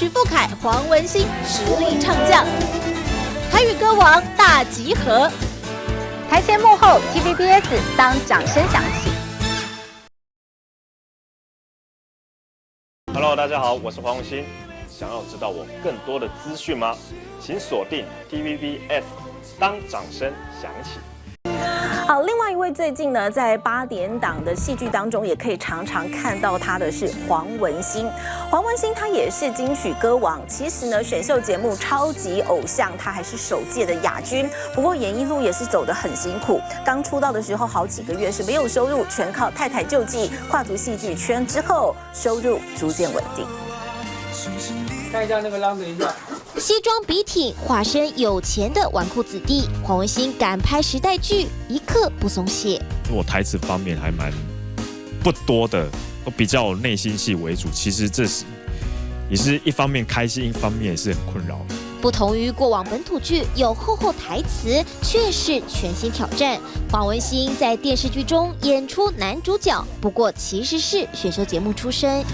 许富凯、黄文兴实力唱将，台语歌王大集合。台前幕后 ，TVBS 当掌声响起。Hello， 大家好，我是黄文兴。想要知道我更多的资讯吗？请锁定 TVBS， 当掌声响起。好，另外一位最近呢，在8点档的戏剧当中，也可以常常看到他的是黄文兴。黄文兴他也是金曲歌王，其实呢，选秀节目《超级偶像》他还是首届的亚军。不过演艺路也是走得很辛苦，刚出道的时候好几个月是没有收入，全靠太太救济。跨足戏剧圈之后，收入逐渐稳定。看一下那个浪子一下。西装笔挺，化身有钱的纨绔子弟，黄文兴敢拍时代剧，一刻不松懈。我台词方面还蛮不多的，都比较内心戏为主。其实这是也是一方面开心，一方面也是很困扰。不同于过往本土剧有厚厚台词，却是全新挑战。黄文兴在电视剧中演出男主角，不过其实是选秀节目出身。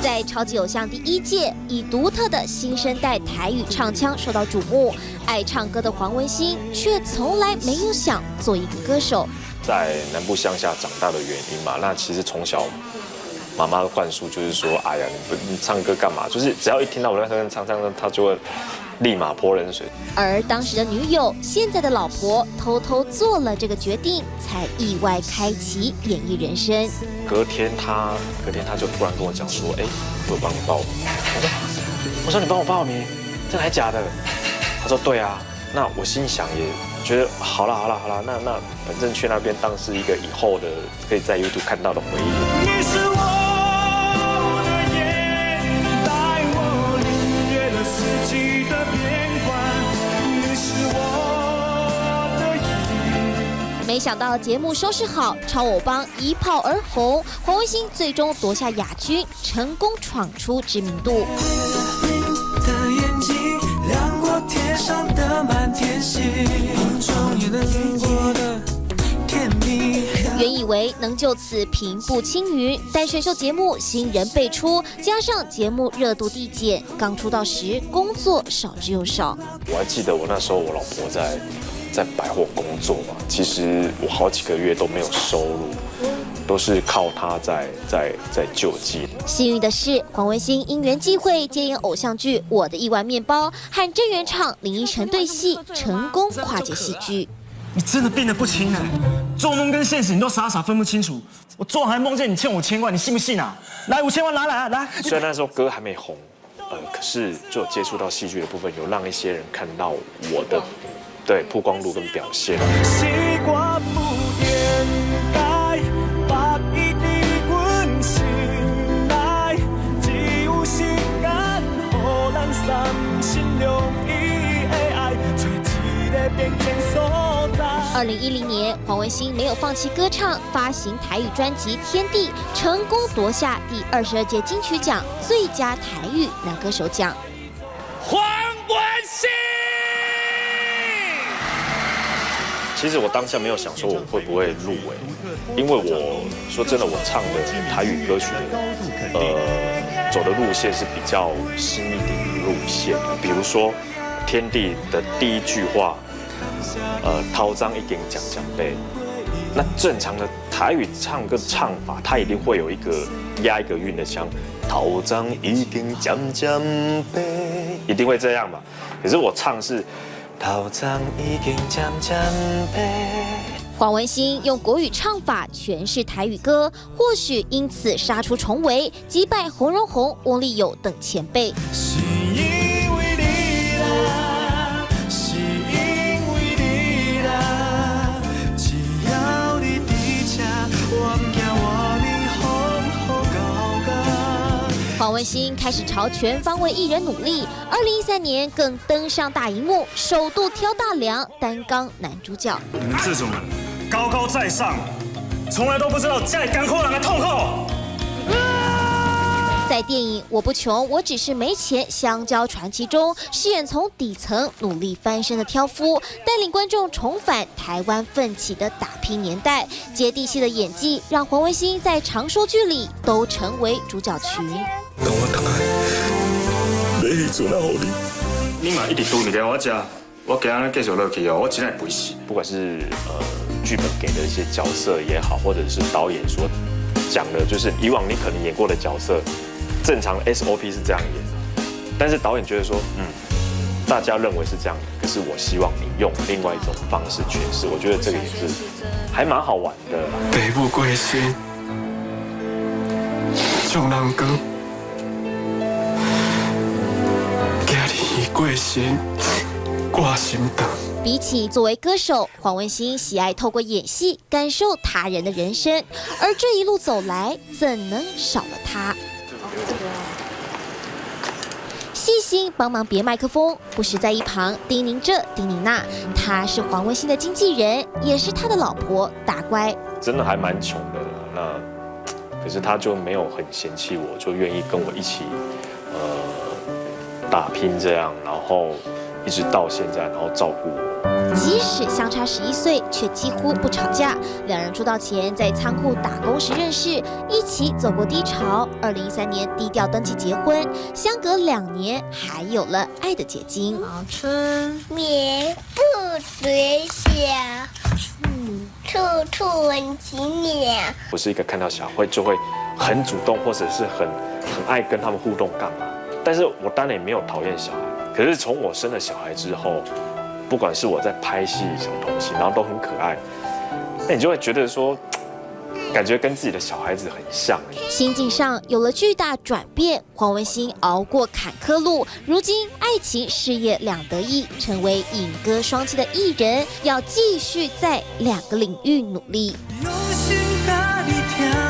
在超级偶像第1届，以独特的新生代台语唱腔受到瞩目。爱唱歌的黄文兴却从来没有想做一个歌手。在南部乡下长大的原因嘛，那其实从小妈妈的灌输就是说，哎呀，你唱歌干嘛？就是只要一听到我在唱，他就会立马泼冷水。而当时的女友，现在的老婆，偷偷做了这个决定，才意外开启演艺人生。隔天他就突然跟我讲说，哎，我有帮你报名。我说你帮我报名，真的还假的？他说对啊。那我心想也觉得好啦，那反正去那边当是一个以后的可以在 YouTube 看到的回忆。你是我的眼，带我领略了四季的变幻。你是我的影。没想到节目收视好，超偶帮一炮而红，黄文兴最终夺下亚军，成功闯出知名度。天上的满天星，梦中也能过的甜蜜。原以为能就此平步青云，但选秀节目新人辈出，加上节目热度递减，刚出道时工作少之又少。我还记得我那时候我老婆在百货工作嘛，其实我好几个月都没有收入。都是靠他在救济。幸运的是，黄文兴因缘际会接演偶像剧《我的亿万面包》，和郑元畅、林依晨对戏，成功跨界戏剧。你真的病得不轻哎，做梦跟现实你都傻傻分不清楚。我昨晚还梦见你欠我1000万，你信不信啊？来5000万，来。虽然那时候歌还没红，可是就接触到戏剧的部分，有让一些人看到我的对曝光度跟表现。2010年，黄文兴没有放弃歌唱，发行台语专辑《天地》，成功夺下第22届金曲奖最佳台语男歌手奖。黄文兴，其实我当下没有想说我会不会入围，因为我说真的，我唱的台语歌曲走的路线是比较新一点的路线，比如说《天地》的第一句话。掏章一定讲背，那正常的台语唱歌唱法，它一定会有一个押一个韵的腔，掏章一定讲背，一定会这样嘛。可是我唱是掏章一定讲背。黄文兴用国语唱法诠释台语歌，或许因此杀出重围，击败洪荣宏、翁立友等前辈。黄文兴开始朝全方位艺人努力，2013年更登上大荧幕，首度挑大梁担纲男主角。你们这种人高高在上，从来都不知道在干苦人的痛苦。在电影《我不穷，我只是没钱》香蕉传奇中，饰演从底层努力翻身的挑夫，带领观众重返台湾奋起的打拼年代。接地气的演技让黄文兴在长寿剧里都成为主角群。等我等下，你迄阵啊，好你嘛一直拄伫我食，我今日继续落去哦，我真系背死。不管是剧本给的一些角色也好，或者是导演所讲的，就是以往你可能演过的角色，正常 SOP 是这样演的，但是导演觉得说，大家认为是这样的，可是我希望你用另外一种方式诠释，我觉得这个也是还蛮好玩的。爸母过身，众人讲，今日过身，挂心肠。比起作为歌手，黄文兴喜爱透过演戏感受他人的人生，而这一路走来，怎能少了他？细心帮忙别麦克风，不时在一旁叮咛这叮咛那。他是黄文兴的经纪人，也是他的老婆大乖。真的还蛮穷的，那可是他就没有很嫌弃我，就愿意跟我一起打拼这样，然后一直到现在，然后照顾我。即使相差11岁，却几乎不吵架。两人出道前在仓库打工时认识，一起走过低潮。2013年低调登记结婚，相隔2年还有了爱的结晶。春眠不觉晓，处处闻啼鸟。我是一个看到小孩就会很主动，或者是很爱跟他们互动干嘛。但是我当然也没有讨厌小孩，可是从我生了小孩之后，不管是我在拍戏什么东西，然后都很可爱，那你就会觉得说，感觉跟自己的小孩子很像。心境上有了巨大转变，黄文兴熬过坎坷路，如今爱情事业两得意，成为影歌双栖的艺人，要继续在2个领域努力。用心甲你听。